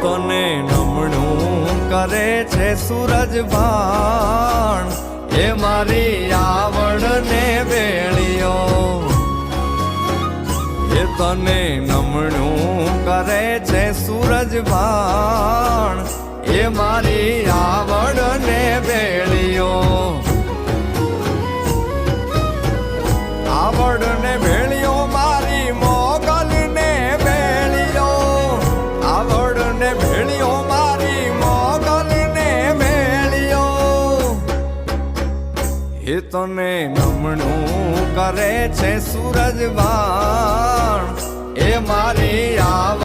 તને નમણું કરે છે સૂરજ ભાણ એ મારી આવડ ને વેળિયો એ તને નમણું કરે છે સૂરજ ભાણ એ મારી આવડ ને વેળિયો આવડ ને વેળિયો મારી મોગલ ને વેળિયો આવડ ને વેળિયો મારી મોગલ ને વેળિયો એ તને નમણું કરે છે સૂરજ ભાણ એ મારી આવડ